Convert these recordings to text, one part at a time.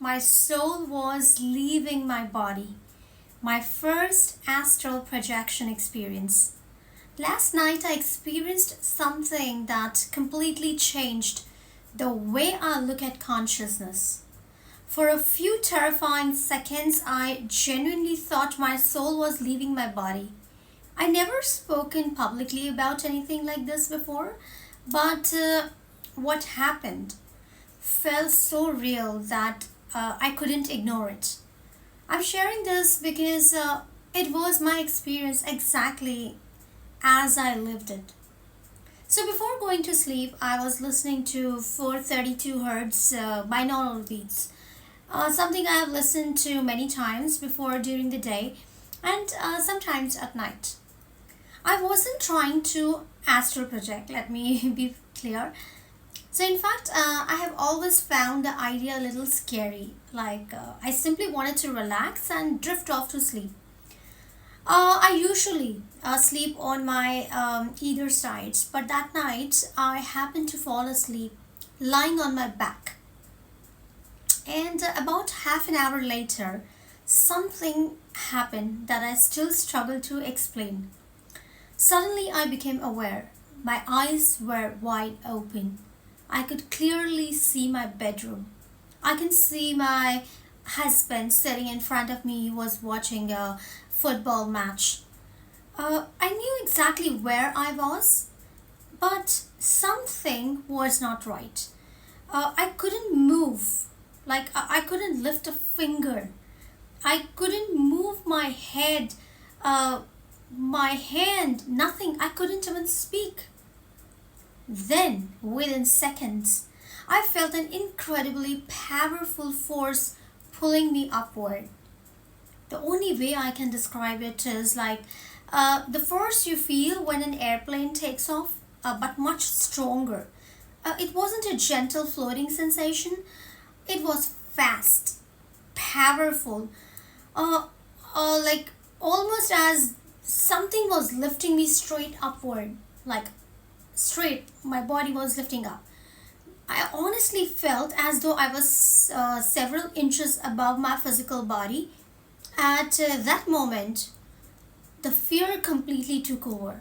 my soul was leaving my body. My first astral projection experience. Last night I experienced something that completely changed the way I look at consciousness. For a few terrifying seconds, I genuinely thought my soul was leaving my body. I never spoken publicly about anything like this before, but what happened felt so real that I couldn't ignore it. I'm sharing this because it was my experience exactly as I lived it. So before going to sleep, I was listening to 432 hertz binaural beats, something I have listened to many times before during the day and sometimes at night. I wasn't trying to astral project, let me be clear. So, in fact, I have always found the idea a little scary. I simply wanted to relax and drift off to sleep. I usually sleep on my either sides, but that night I happened to fall asleep lying on my back. And about half an hour later, something happened that I still struggle to explain. Suddenly, I became aware. My eyes were wide open. I could clearly see my bedroom. I can see my husband sitting in front of me. He was watching a football match. I knew exactly where I was, but something was not right. I couldn't move. I couldn't lift a finger. I couldn't move my head, uh, my hand, nothing. I couldn't even speak. Then, within seconds, I felt an incredibly powerful force pulling me upward. The only way I can describe it is like the force you feel when an airplane takes off, but much stronger. It wasn't a gentle floating sensation, it was fast, powerful, uh, like almost as something was lifting me straight upward, like straight, my body was lifting up. I honestly felt as though I was several inches above my physical body. At that moment, the fear completely took over.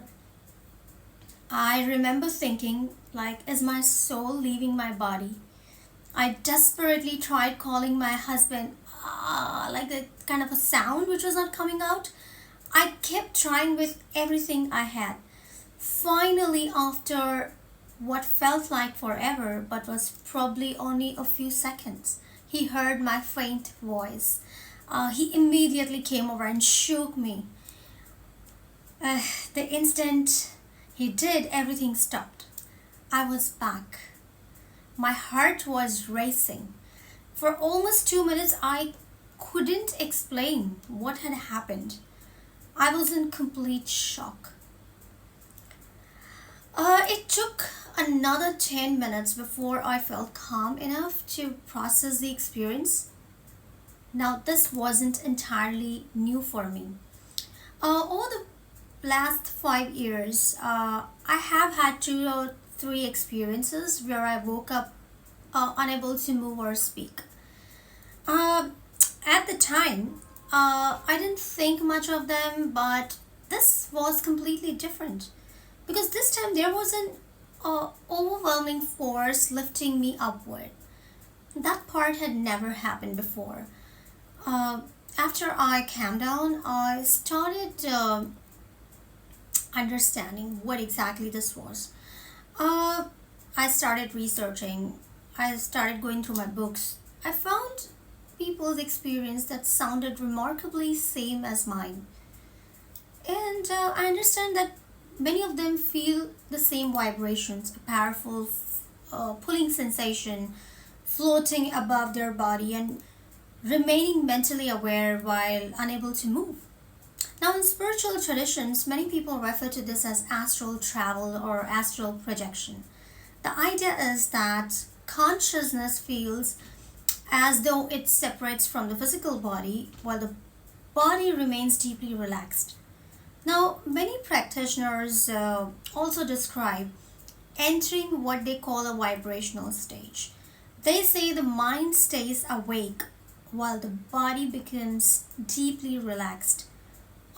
I remember thinking, is my soul leaving my body? I desperately tried calling my husband, like a kind of a sound which was not coming out. I kept trying with everything I had. Finally, after what felt like forever but was probably only a few seconds, he heard my faint voice. He immediately came over and shook me. The instant he did, everything stopped. I was back. My heart was racing. For almost 2 minutes, I couldn't explain what had happened. I was in complete shock. It took another 10 minutes before I felt calm enough to process the experience. Now, this wasn't entirely new for me. Over the last 5 years, I have had two or three experiences where I woke up unable to move or speak. Uh, at the time, I didn't think much of them, but this was completely different because this time there was an overwhelming force lifting me upward. That part had never happened before. Uh, After I calmed down, I started understanding what exactly this was. Uh, I started researching, I started going through my books. I found people's experience that sounded remarkably same as mine. And I understand that many of them feel the same vibrations, a powerful pulling sensation floating above their body and remaining mentally aware while unable to move. Now, in spiritual traditions, many people refer to this as astral travel or astral projection. The idea is that consciousness feels as though it separates from the physical body while the body remains deeply relaxed. Now, many practitioners also describe entering what they call a vibrational stage. They say the mind stays awake while the body becomes deeply relaxed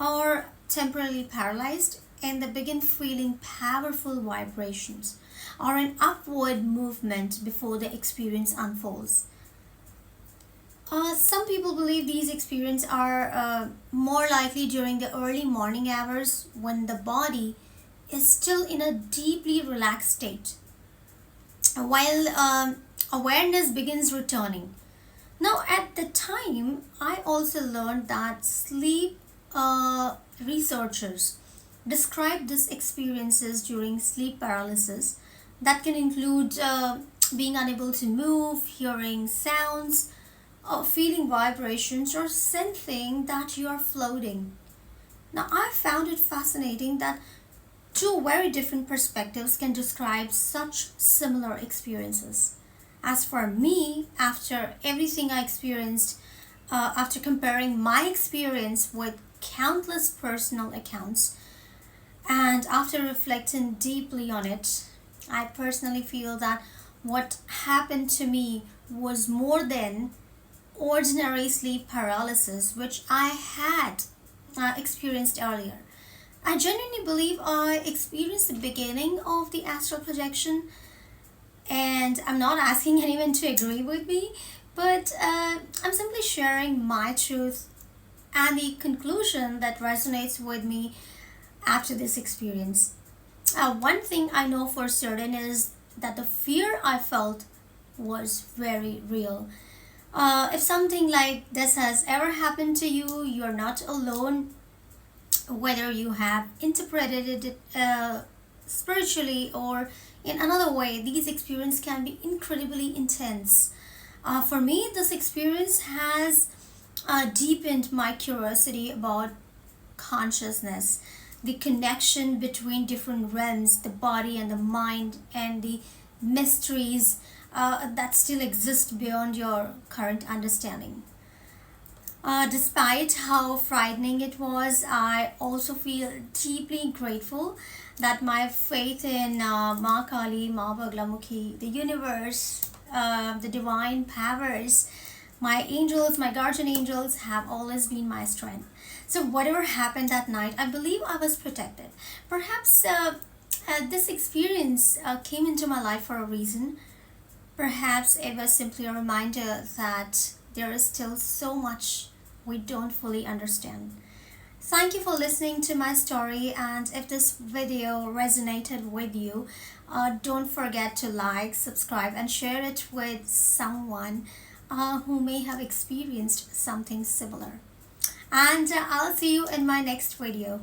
or temporarily paralyzed, and they begin feeling powerful vibrations or an upward movement before the experience unfolds. Some people believe these experiences are more likely during the early morning hours when the body is still in a deeply relaxed state, while awareness begins returning. Now, at the time, I also learned that sleep researchers describe these experiences during sleep paralysis that can include being unable to move, hearing sounds, feeling vibrations, or sensing that you are floating. Now, I found it fascinating that two very different perspectives can describe such similar experiences. As for me, after everything I experienced, after comparing my experience with countless personal accounts, and after reflecting deeply on it, I personally feel that what happened to me was more than ordinary sleep paralysis, which I had experienced earlier. I genuinely believe I experienced the beginning of the astral projection, and I'm not asking anyone to agree with me, but I'm simply sharing my truth and the conclusion that resonates with me after this experience. One thing I know for certain is that the fear I felt was very real. If something like this has ever happened to you, you're not alone. Whether you have interpreted it spiritually or in another way, these experiences can be incredibly intense. For me, this experience has deepened my curiosity about consciousness, the connection between different realms, the body and the mind, and the mysteries that still exist beyond your current understanding. Despite how frightening it was, I also feel deeply grateful that my faith in Ma Kali, Ma Baglamukhi, the universe, the divine powers, my angels, my guardian angels have always been my strength. So, whatever happened that night, I believe I was protected. Perhaps this experience came into my life for a reason. Perhaps it was simply a reminder that there is still so much we don't fully understand. Thank you for listening to my story, and if this video resonated with you, don't forget to like, subscribe, and share it with someone who may have experienced something similar. And I'll see you in my next video.